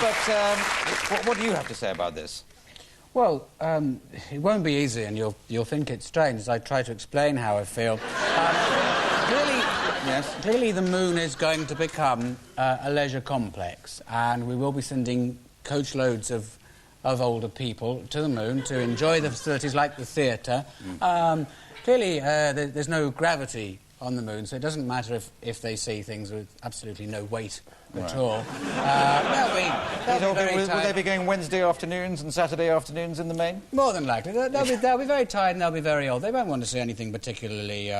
But what do you have to say about this? Well, it won't be easy, and you'll think it's strange as I try to explain how I feel. Clearly the moon is going to become a leisure complex, and we will be sending coachloads of older people to the moon to enjoy the facilities like the theatre. Clearly, there's no gravity on the moon, so it doesn't matter if they see things with absolutely no weight at all. Will they be going Wednesday afternoons and Saturday afternoons in the main? More than likely. They'll be very tired and they'll be very old. They won't want to see anything particularly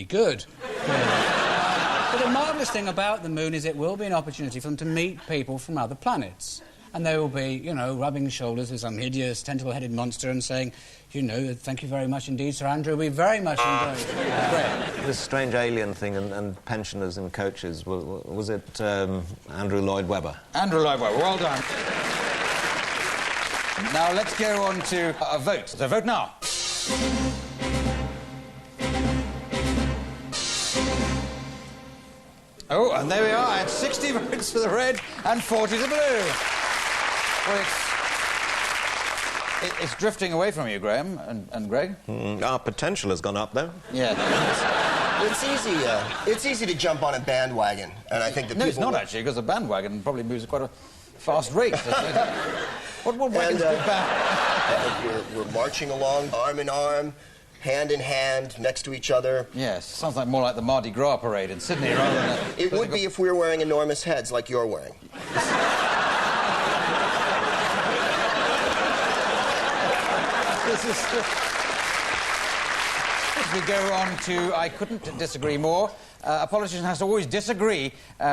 good. But the marvellous thing about the moon is it will be an opportunity for them to meet people from other planets. And they will be, you know, rubbing shoulders with some hideous, tentacle-headed monster and saying, you know, thank you very much indeed, Sir Andrew. We very much enjoyed it. This strange alien thing and pensioners and coaches, was it Andrew Lloyd Webber? Andrew Lloyd Webber, well done. Now let's go on to a vote. So vote now. Oh, and there we are, at 60 votes for the red and 40 to the blue. Well, it's drifting away from you, Graeme and Greg. Our potential has gone up, though. Yeah. It's easy to jump on a bandwagon, and I think that No, it's not, actually, because a bandwagon probably moves at quite a fast rate. What wagons do band? We're marching along, arm in arm, hand in hand, next to each other. Yes, sounds like more like the Mardi Gras parade in Sydney rather than... It would be if we were wearing enormous heads like you're wearing. As we go on to I couldn't disagree more. A politician has to always disagree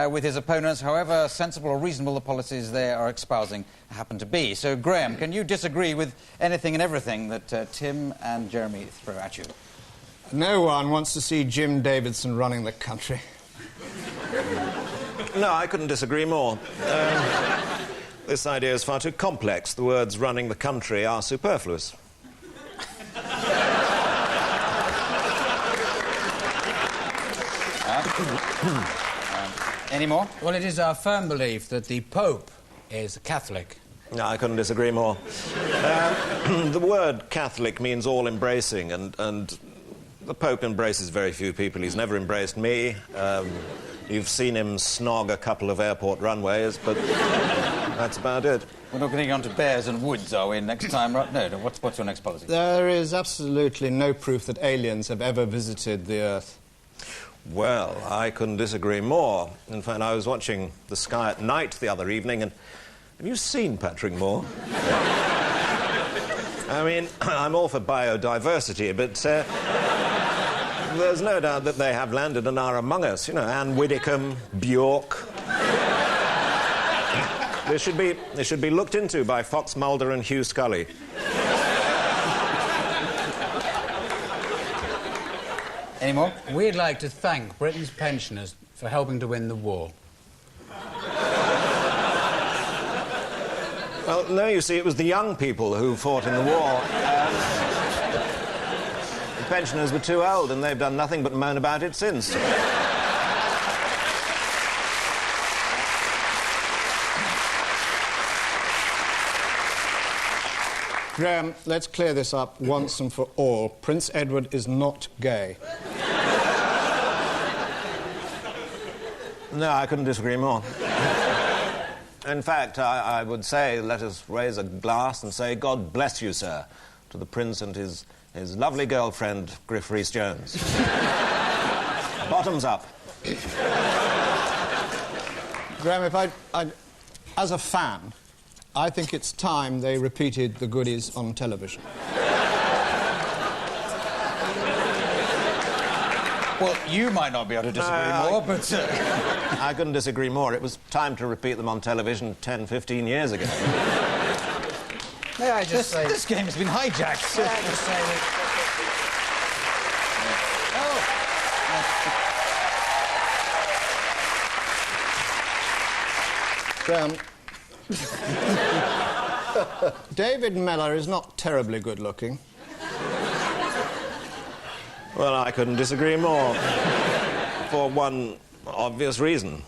with his opponents, however sensible or reasonable the policies they are espousing happen to be. So, Graeme, can you disagree with anything and everything that Tim and Jeremy throw at you? No one wants to see Jim Davidson running the country. No, I couldn't disagree more. This idea is far too complex. The words running the country are superfluous. Any more? Well, it is our firm belief that the Pope is Catholic. No, I couldn't disagree more. The word Catholic means all-embracing, and the Pope embraces very few people. He's never embraced me. You've seen him snog a couple of airport runways, but that's about it. We're not getting on to bears and woods, are we, next time? Right? No, what's your next policy? There is absolutely no proof that aliens have ever visited the Earth. Well, I couldn't disagree more. In fact, I was watching the sky at night the other evening, and have you seen Patrick Moore? I mean, I'm all for biodiversity, but there's no doubt that they have landed and are among us. You know, Anne Widdecombe, Bjork. This should be looked into by Fox Mulder and Hugh Scully. Any more? We'd like to thank Britain's pensioners for helping to win the war. Well, no, you see, it was the young people who fought in the war. The pensioners were too old, and they've done nothing but moan about it since. Graeme, let's clear this up once and for all. Prince Edward is not gay. No, I couldn't disagree more. In fact, I would say, let us raise a glass and say, God bless you, sir, to the Prince and his lovely girlfriend, Griff Rhys-Jones. Bottoms up. Graeme, if I as a fan, I think it's time they repeated the goodies on television. Well, you might not be able to disagree more, but... I couldn't disagree more. It was time to repeat them on television 10, 15 years ago. May I just say... This game has been hijacked. May I just say that... Graeme... David Mellor is not terribly good-looking. Well, I couldn't disagree more. For one obvious reason.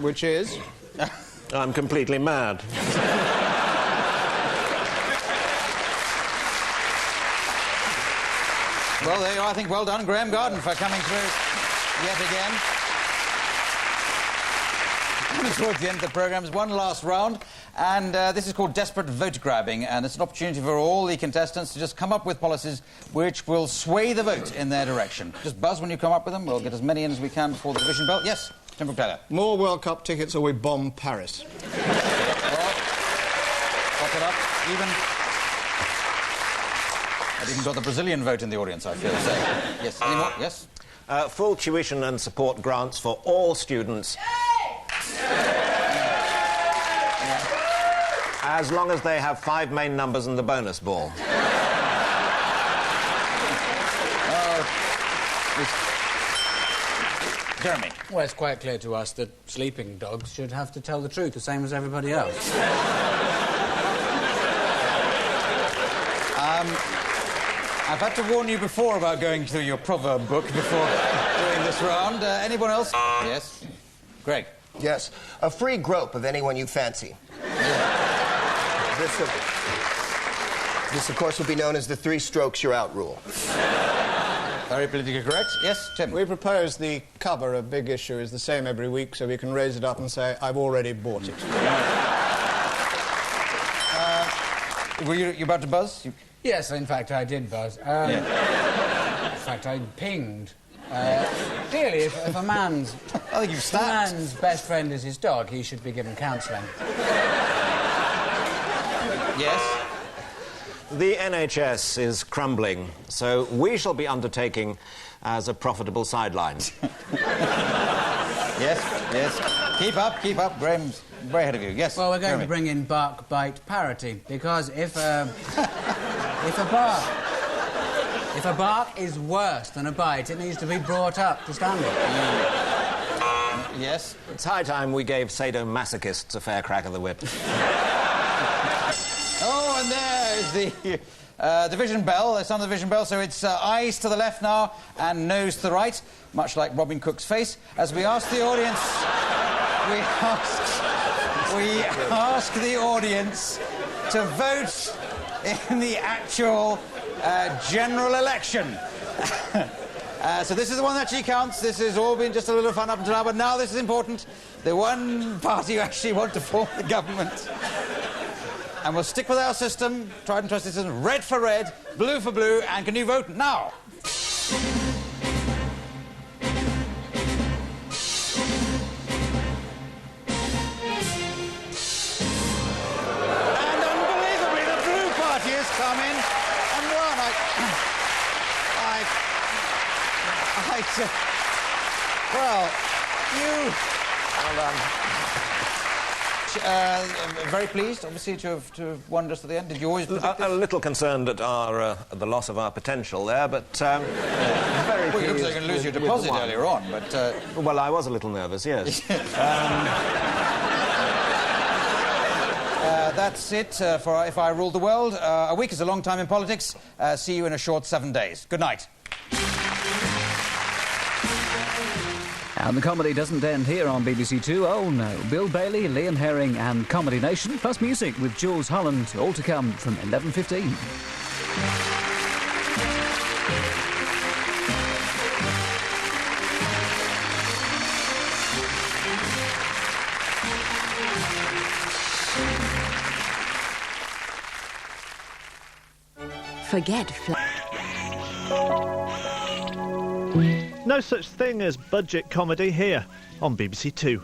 which is... I'm completely mad. Well, there you are. I think well done, Graeme Garden, for coming through yet again. Coming towards the end of the programme is one last round, and this is called Desperate Vote Grabbing, and it's an opportunity for all the contestants to just come up with policies which will sway the vote in their direction. Just buzz when you come up with them. We'll get as many in as we can before the division bell. Yes, Tim Brooke-Taylor. More World Cup tickets or we bomb Paris. Well, pop it up, even... I've even got the Brazilian vote in the audience, I feel. So, yes, any more? Yes? Full tuition and support grants for all students. As long as they have 5 main numbers and the bonus ball. Jeremy. Well, it's quite clear to us that sleeping dogs should have to tell the truth, the same as everybody else. I've had to warn you before about going through your proverb book before doing this round. Anyone else? Yes? Greg? Yes. A free grope of anyone you fancy. This, of course, will be known as the 3 strokes you're out rule. Very politically correct. Yes, Tim? We propose the cover of Big Issue is the same every week, so we can raise it up and say, I've already bought it. Were you about to buzz? Yes, in fact, I did buzz. In fact, I pinged. Clearly, if a man's... I think you've If a man's best friend is his dog, he should be given counselling. Yes? The NHS is crumbling, so we shall be undertaking as a profitable sideline. Yes, yes. Keep up. Graham's way ahead of you. Yes? Well, we're going Jeremy. to bring in bark-bite parity, because if a bark is worse than a bite, it needs to be brought up to standard. Yes? It's high time we gave sadomasochists a fair crack of the whip. Oh, and there is the division bell. There's on the division bell, so it's eyes to the left now and nose to the right, much like Robin Cook's face. As we ask the audience... We ask the audience to vote in the actual general election. So this is the one that actually counts. This has all been just a little fun up until now, but now this is important. The one party who actually want to form the government. And we'll stick with our system, tried and trusted system, red for red, blue for blue, and can you vote now? And unbelievably, the blue party has come in and won. Well done. Very pleased, obviously, to have won just at the end. Did you always predict this? A little concerned at the loss of our potential there, but very Well, you looked like you were going to lose your deposit earlier on, but... Well, I was a little nervous, yes. That's it for If I Ruled the World. A week is a long time in politics. See you in a short 7 days. Good night. And the comedy doesn't end here on BBC Two. Oh no. Bill Bailey, Liam Herring and Comedy Nation, plus music with Jules Holland, all to come from 11:15. Forget No such thing as budget comedy here on BBC Two.